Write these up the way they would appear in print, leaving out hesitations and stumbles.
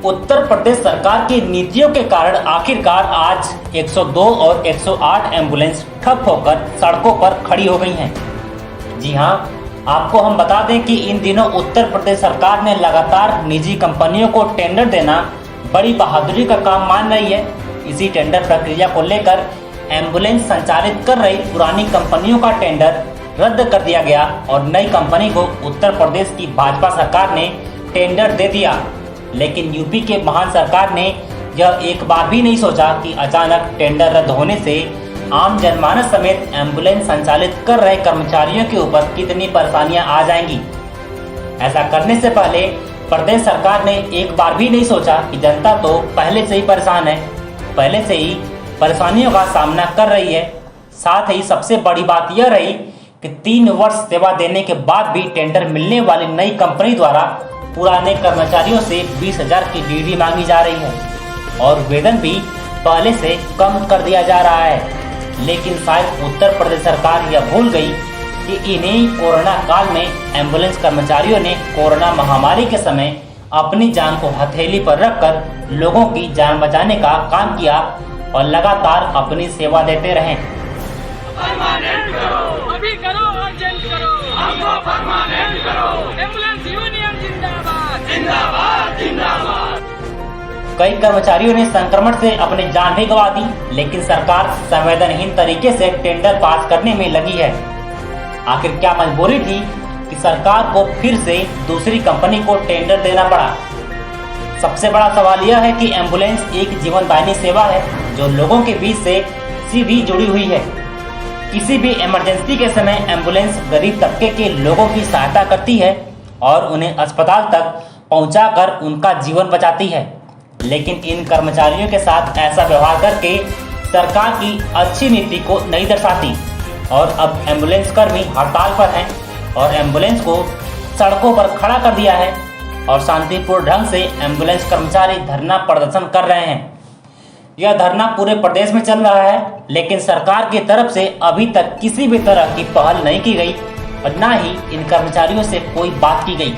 उत्तर प्रदेश सरकार की नीतियों के कारण आखिरकार आज 102 और 108 एम्बुलेंस ठप होकर सड़कों पर खड़ी हो गई हैं। जी हां, आपको हम बता दें कि इन दिनों उत्तर प्रदेश सरकार ने लगातार निजी कंपनियों को टेंडर देना बड़ी बहादुरी का काम मान रही है। इसी टेंडर प्रक्रिया को लेकर एम्बुलेंस संचालित कर रही पुरानी कंपनियों का टेंडर रद्द कर दिया गया और नई कंपनी को उत्तर प्रदेश की भाजपा सरकार ने टेंडर दे दिया। लेकिन यूपी के महान सरकार ने यह एक बार भी नहीं सोचा कि अचानक टेंडर रद्द होने से आम जनमानस समेत एम्बुलेंस संचालित कर रहे कर्मचारियों के ऊपर कितनी परेशानियां आ जाएंगी। ऐसा करने से पहले प्रदेश सरकार ने एक बार भी नहीं सोचा कि जनता तो पहले से ही परेशान है, पहले से ही परेशानियों का सामना कर रही है। साथ ही सबसे बड़ी बात यह रही कि 3 वर्ष सेवा देने के बाद भी टेंडर मिलने वाली नई कंपनी द्वारा पुराने कर्मचारियों से 20,000 की डीडी मांगी जा रही है और वेतन भी पहले से कम कर दिया जा रहा है। लेकिन शायद उत्तर प्रदेश सरकार यह भूल गई कि इन्हीं कोरोना काल में एम्बुलेंस कर्मचारियों ने कोरोना महामारी के समय अपनी जान को हथेली पर रखकर लोगों की जान बचाने का काम किया और लगातार अपनी सेवा देते रहे। परमानेंट करो, अभी करो, अर्जेंट करो, हमको परमानेंट करो। एम्बुलेंस यूनियन जिंदाबाद, जिंदाबाद, जिंदाबाद। कई कर्मचारियों ने संक्रमण से अपनी जान भी गंवा दी, लेकिन सरकार संवेदनहीन तरीके से टेंडर पास करने में लगी है। आखिर क्या मजबूरी थी कि सरकार को फिर से दूसरी कंपनी को टेंडर देना पड़ा? सबसे बड़ा सवाल यह है कि एम्बुलेंस एक जीवनदायिनी सेवा है जो लोगों के बीच से सीधी जुड़ी हुई है। किसी भी इमरजेंसी के समय एम्बुलेंस गरीब तबके के लोगों की सहायता करती है और उन्हें अस्पताल तक पहुंचाकर उनका जीवन बचाती है। लेकिन इन कर्मचारियों के साथ ऐसा व्यवहार करके सरकार की अच्छी नीति को नहीं दर्शाती और अब एम्बुलेंस कर्मी हड़ताल पर हैं और एम्बुलेंस को सड़कों पर खड़ा कर दिया है और शांतिपूर्ण ढंग से एम्बुलेंस कर्मचारी धरना प्रदर्शन कर रहे हैं। यह धरना पूरे प्रदेश में चल रहा है, लेकिन सरकार की तरफ से अभी तक किसी भी तरह की पहल नहीं की गई और न ही इन कर्मचारियों से कोई बात की गई,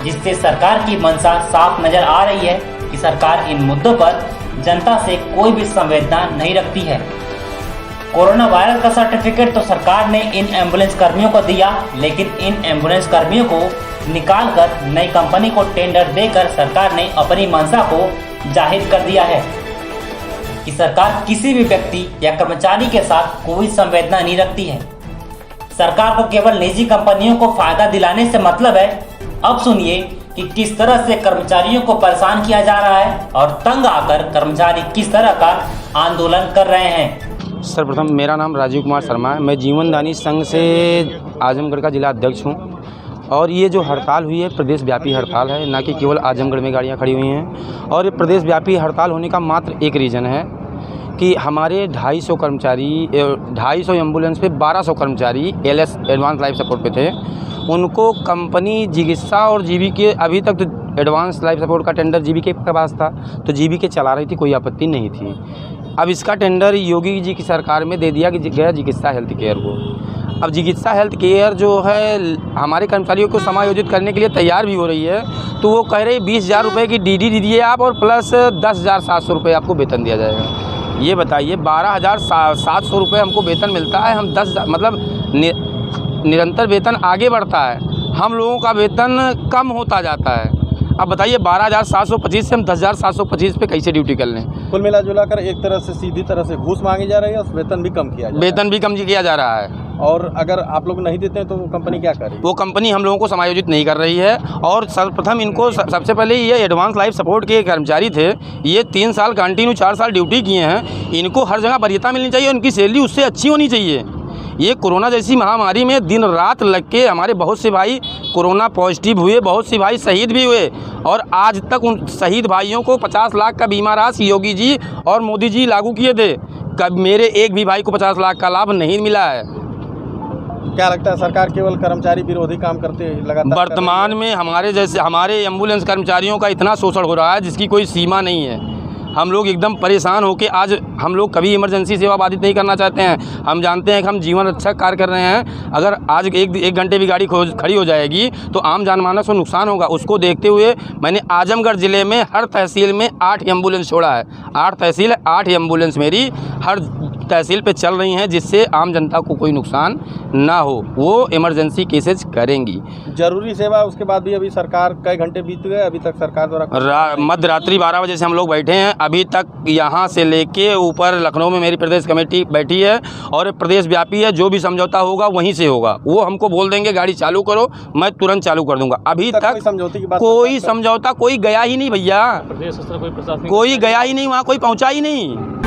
जिससे सरकार की मंशा साफ नजर आ रही है कि सरकार इन मुद्दों पर जनता से कोई भी संवेदना नहीं रखती है। कोरोना वायरस का सर्टिफिकेट तो सरकार ने इन एम्बुलेंस कर्मियों को दिया, लेकिन इन एम्बुलेंस कर्मियों को निकालकर नई कंपनी को टेंडर देकर सरकार ने अपनी मंशा को जाहिर कर दिया है कि सरकार किसी भी व्यक्ति या कर्मचारी के साथ कोई संवेदना नहीं रखती है। सरकार को केवल निजी कंपनियों को फायदा दिलाने से मतलब है। अब सुनिए कि किस तरह से कर्मचारियों को परेशान किया जा रहा है और तंग आकर कर्मचारी किस तरह का आंदोलन कर रहे हैं। सर्वप्रथम मेरा नाम राजीव कुमार शर्मा है। मैं जीवनदानी संघ से आजमगढ़ का जिला अध्यक्ष हूँ और ये जो हड़ताल हुई है प्रदेश व्यापी हड़ताल है, ना कि केवल आजमगढ़ में गाड़ियाँ खड़ी हुई हैं। और ये प्रदेश व्यापी हड़ताल होने का मात्र एक रीज़न है कि हमारे 250 कर्मचारी 250 एम्बुलेंस पे 1200 कर्मचारी एलएस एडवांस लाइफ सपोर्ट पे थे। उनको कंपनी चिकित्सा और जीबीके अभी तक तो एडवांस लाइफ सपोर्ट का टेंडर जीबीके के पास था, तो जीबीके चला रही थी, कोई आपत्ति नहीं थी। अब इसका टेंडर योगी जी की सरकार में दे दिया गया चिकित्सा हेल्थ केयर को। अब चिकित्सा हेल्थ केयर जो है हमारे कर्मचारियों को समायोजित करने के लिए तैयार भी हो रही है, तो वो कह रहे 20,000 रुपये की डीडी दीजिए आप और प्लस 10,700 रुपये आपको वेतन दिया जाएगा। ये बताइए 12,700 रुपये हमको वेतन मिलता है, हम 10 मतलब निरंतर वेतन आगे बढ़ता है, हम लोगों का वेतन कम होता जाता है। अब बताइए 12,725 से हम 10,725 पे कैसे ड्यूटी कर लें। कुल मिला जुला कर एक तरह से सीधी तरह से घूस मांगी जा रही है और वेतन भी कम किया जा रहा है। और अगर आप लोग नहीं देते हैं तो वो कंपनी क्या करे? वो कंपनी हम लोगों को समायोजित नहीं कर रही है। और सर्वप्रथम इनको सबसे पहले ये एडवांस लाइफ सपोर्ट के कर्मचारी थे, ये 3 साल कंटिन्यू 4 साल ड्यूटी किए हैं, इनको हर जगह वरीयता मिलनी चाहिए, उनकी सैलरी उससे अच्छी होनी चाहिए। ये कोरोना जैसी महामारी में दिन रात लग के हमारे बहुत से भाई कोरोना पॉजिटिव हुए, बहुत से भाई शहीद भी हुए और आज तक उन शहीद भाइयों को 50 लाख का बीमा राशि योगी जी और मोदी जी लागू किए थे। कब मेरे एक भी भाई को 50 लाख का लाभ नहीं मिला है। क्या लगता है सरकार केवल कर्मचारी विरोधी काम करते लगातार? वर्तमान में हमारे एम्बुलेंस कर्मचारियों का इतना शोषण हो रहा है जिसकी कोई सीमा नहीं है। हम लोग एकदम परेशान होकर आज हम लोग कभी इमरजेंसी सेवा बाधित नहीं करना चाहते हैं। हम जानते हैं कि हम जीवन रक्षक कार्य कर रहे हैं। अगर आज एक घंटे भी गाड़ी खड़ी हो जाएगी तो आम जनमानस को नुकसान होगा। उसको देखते हुए मैंने आजमगढ़ ज़िले में हर तहसील में 8 एम्बुलेंस छोड़ा है। 8 तहसील 8 एम्बुलेंस मेरी हर तहसील पे चल रही हैं, जिससे आम जनता को कोई नुकसान ना हो। वो इमरजेंसी केसेज करेंगी। जरूरी सेवा उसके बाद भी अभी सरकार कई घंटे बीत गए, अभी तक सरकार द्वारा मध्य रात्रि 12 बजे से हम लोग बैठे हैं। अभी तक यहाँ से लेके ऊपर लखनऊ में मेरी प्रदेश कमेटी बैठी है और प्रदेश व्यापी है। जो भी समझौता होगा वहीं से होगा। वो हमको बोल देंगे गाड़ी चालू करो, मैं तुरंत चालू कर दूंगा। अभी तक समझौते की बात, कोई समझौता कोई गया ही नहीं भैया, कोई गया ही नहीं, वहाँ कोई पहुँचा ही नहीं।